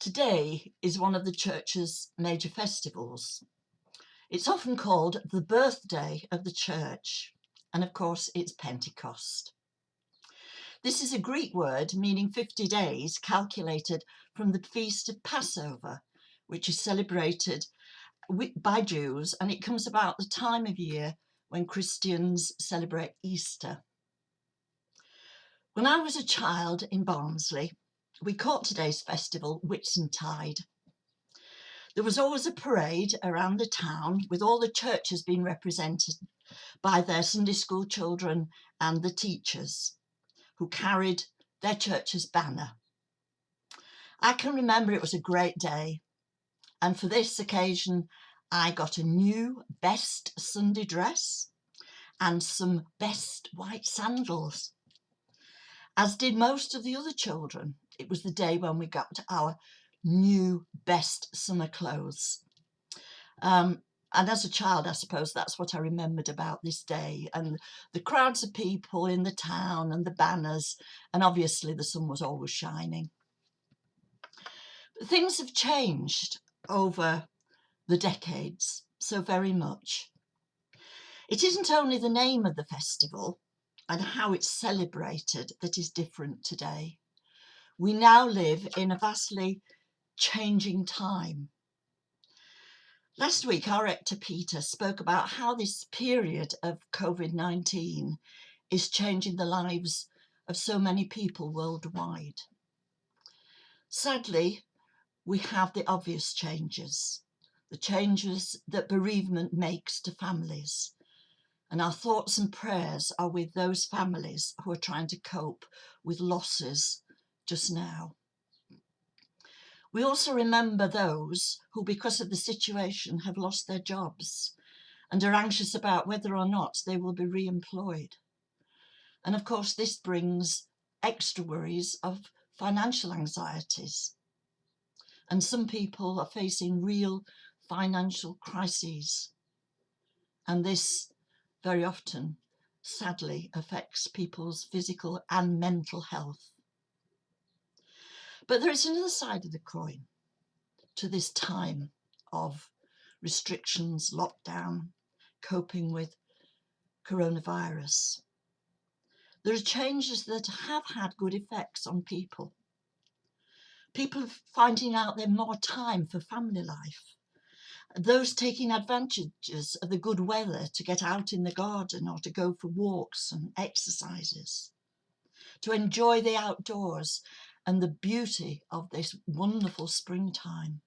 Today is one of the church's major festivals. It's often called the birthday of the church, and of course it's Pentecost. This is a Greek word meaning 50 days calculated from the feast of Passover, which is celebrated by Jews, and it comes about the time of year when Christians celebrate Easter. When I was a child in Barnsley, we caught today's festival Whitsuntide. There was always a parade around the town with all the churches being represented by their Sunday school children and the teachers who carried their church's banner. I can remember it was a great day, and for this occasion I got a new best Sunday dress and some best white sandals, as did most of the other children. It was the day when we got our new best summer clothes. And as a child, I suppose that's what I remembered about this day, and the crowds of people in the town and the banners, and obviously the sun was always shining. But things have changed over the decades so very much. It isn't only the name of the festival and how it's celebrated that is different today. We now live in a vastly changing time. Last week, our rector Peter spoke about how this period of COVID-19 is changing the lives of so many people worldwide. Sadly, we have the obvious changes, the changes that bereavement makes to families. And our thoughts and prayers are with those families who are trying to cope with losses just now. We also remember those who, because of the situation, have lost their jobs and are anxious about whether or not they will be re-employed. And of course, this brings extra worries of financial anxieties. And some people are facing real financial crises. And this very often, sadly, affects people's physical and mental health. But there is another side of the coin to this time of restrictions, lockdown, coping with coronavirus. There are changes that have had good effects on people. People are finding out there's more time for family life. Those taking advantages of the good weather to get out in the garden or to go for walks and exercises, to enjoy the outdoors and the beauty of this wonderful springtime.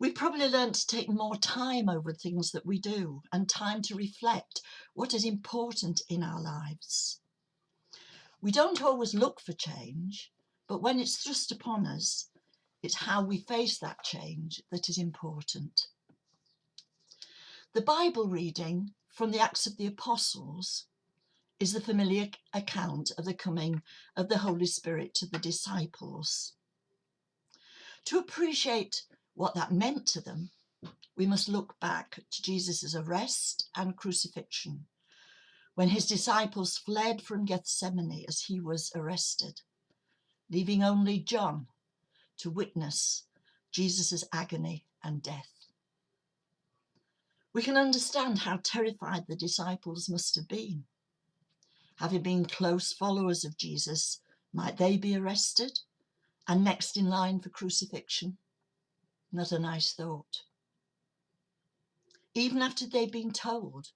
We probably learned to take more time over things that we do and time to reflect what is important in our lives. We don't always look for change, but when it's thrust upon us, it's how we face that change that is important. The Bible reading from the Acts of the Apostles is the familiar account of the coming of the Holy Spirit to the disciples. To appreciate what that meant to them, we must look back to Jesus' arrest and crucifixion, when his disciples fled from Gethsemane as he was arrested, leaving only John to witness Jesus' agony and death. We can understand how terrified the disciples must have been. Having been close followers of Jesus, might they be arrested and next in line for crucifixion? Not a nice thought. Even after they'd been told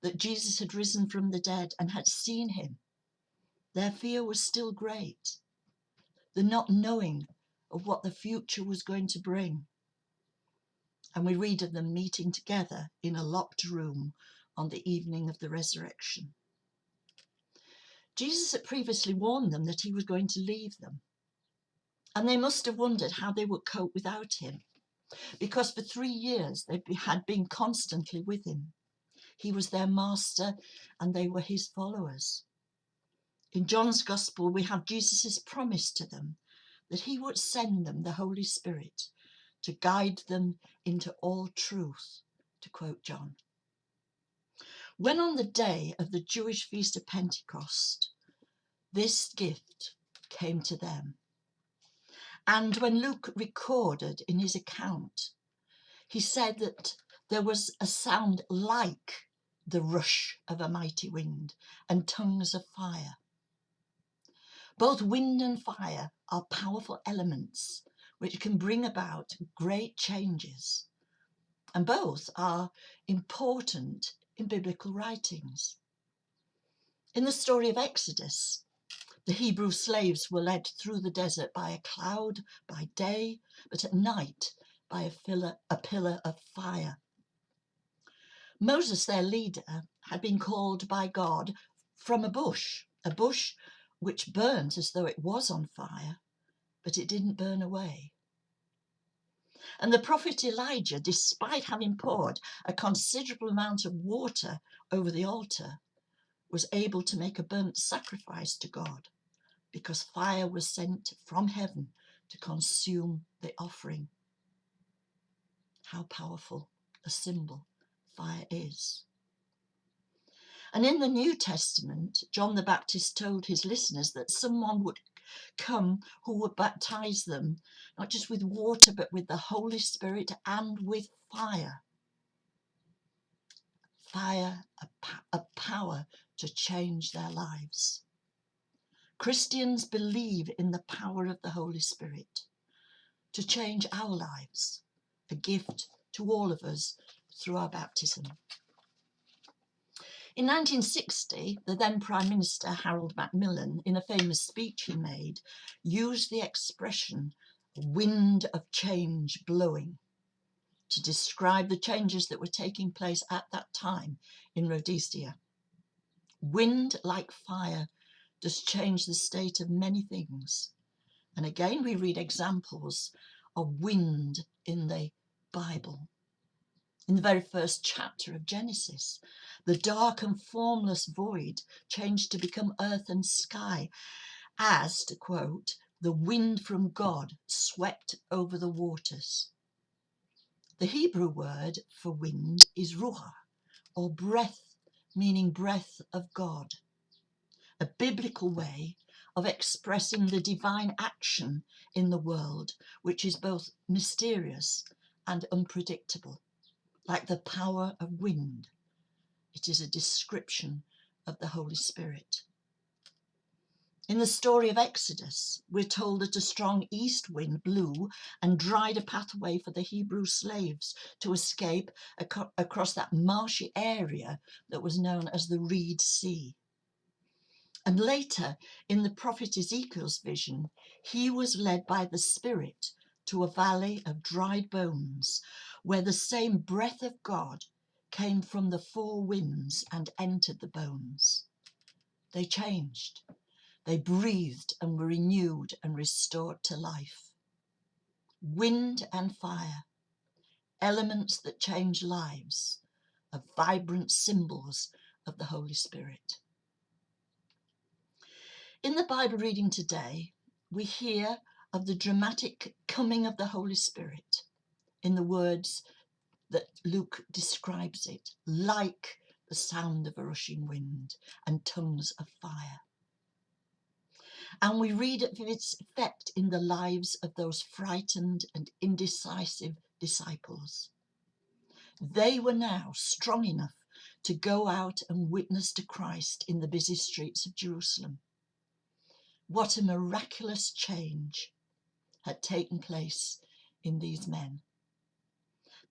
that Jesus had risen from the dead and had seen him, their fear was still great, the not knowing of what the future was going to bring. And we read of them meeting together in a locked room on the evening of the resurrection. Jesus had previously warned them that he was going to leave them, and they must have wondered how they would cope without him, because for 3 years they had been constantly with him. He was their master and they were his followers. In John's Gospel, we have Jesus' promise to them that he would send them the Holy Spirit to guide them into all truth, to quote John. When on the day of the Jewish feast of Pentecost, this gift came to them. And when Luke recorded in his account, he said that there was a sound like the rush of a mighty wind and tongues of fire. Both wind and fire are powerful elements which can bring about great changes, and both are important in biblical writings. In the story of Exodus, the Hebrew slaves were led through the desert by a cloud by day, but at night by a pillar of fire. Moses, their leader, had been called by God from a bush which burnt as though it was on fire, but it didn't burn away. And the prophet Elijah, despite having poured a considerable amount of water over the altar, was able to make a burnt sacrifice to God, because fire was sent from heaven to consume the offering. How powerful a symbol fire is. And in the New Testament, John the Baptist told his listeners that someone would come who would baptize them, not just with water, but with the Holy Spirit and with fire. Fire, a power to change their lives. Christians believe in the power of the Holy Spirit to change our lives, a gift to all of us through our baptism. In 1960, the then Prime Minister, Harold Macmillan, in a famous speech he made, used the expression wind of change blowing to describe the changes that were taking place at that time in Rhodesia. Wind, like fire, does change the state of many things. And again, we read examples of wind in the Bible. In the very first chapter of Genesis, the dark and formless void changed to become earth and sky as, to quote, the wind from God swept over the waters. The Hebrew word for wind is ruach, or breath, meaning breath of God, a biblical way of expressing the divine action in the world, which is both mysterious and unpredictable. Like the power of wind, it is a description of the Holy Spirit. In the story of Exodus, we're told that a strong east wind blew and dried a pathway for the Hebrew slaves to escape across that marshy area that was known as the Reed Sea. And later, in the prophet Ezekiel's vision, he was led by the Spirit to a valley of dried bones, where the same breath of God came from the four winds and entered the bones. They changed. They breathed and were renewed and restored to life. Wind and fire, elements that change lives, are vibrant symbols of the Holy Spirit. In the Bible reading today, we hear of the dramatic coming of the Holy Spirit in the words that Luke describes it, like the sound of a rushing wind and tongues of fire. And we read of its effect in the lives of those frightened and indecisive disciples. They were now strong enough to go out and witness to Christ in the busy streets of Jerusalem. What a miraculous change had taken place in these men.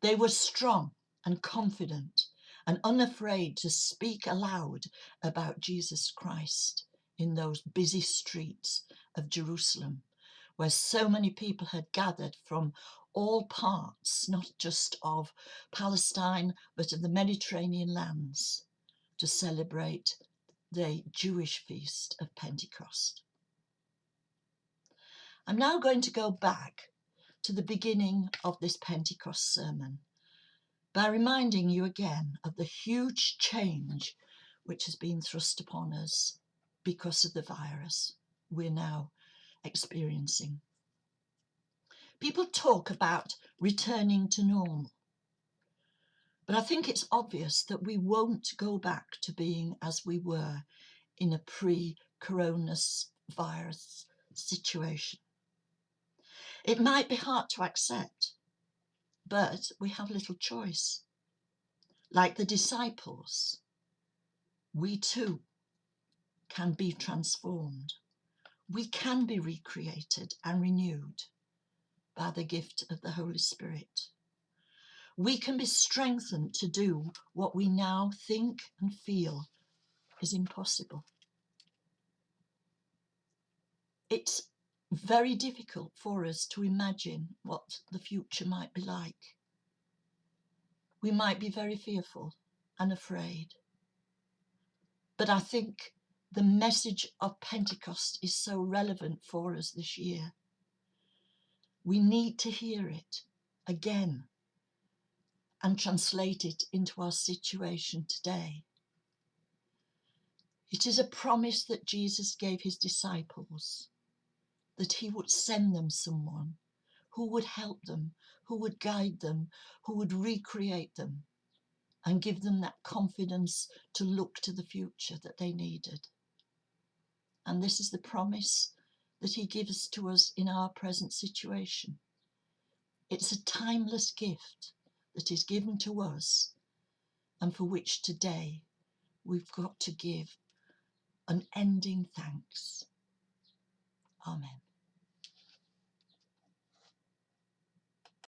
They were strong and confident and unafraid to speak aloud about Jesus Christ in those busy streets of Jerusalem, where so many people had gathered from all parts, not just of Palestine, but of the Mediterranean lands, to celebrate the Jewish feast of Pentecost. I'm now going to go back to the beginning of this Pentecost sermon by reminding you again of the huge change which has been thrust upon us because of the virus we're now experiencing. People talk about returning to normal, but I think it's obvious that we won't go back to being as we were in a pre-coronavirus situation. It might be hard to accept, but we have little choice. Like the disciples, we too can be transformed. We can be recreated and renewed by the gift of the Holy Spirit. We can be strengthened to do what we now think and feel is impossible. It's very difficult for us to imagine what the future might be like. We might be very fearful and afraid. But I think the message of Pentecost is so relevant for us this year. We need to hear it again and translate it into our situation today. It is a promise that Jesus gave his disciples, that he would send them someone who would help them, who would guide them, who would recreate them and give them that confidence to look to the future that they needed. And this is the promise that he gives to us in our present situation. It's a timeless gift that is given to us and for which today we've got to give unending thanks. Amen.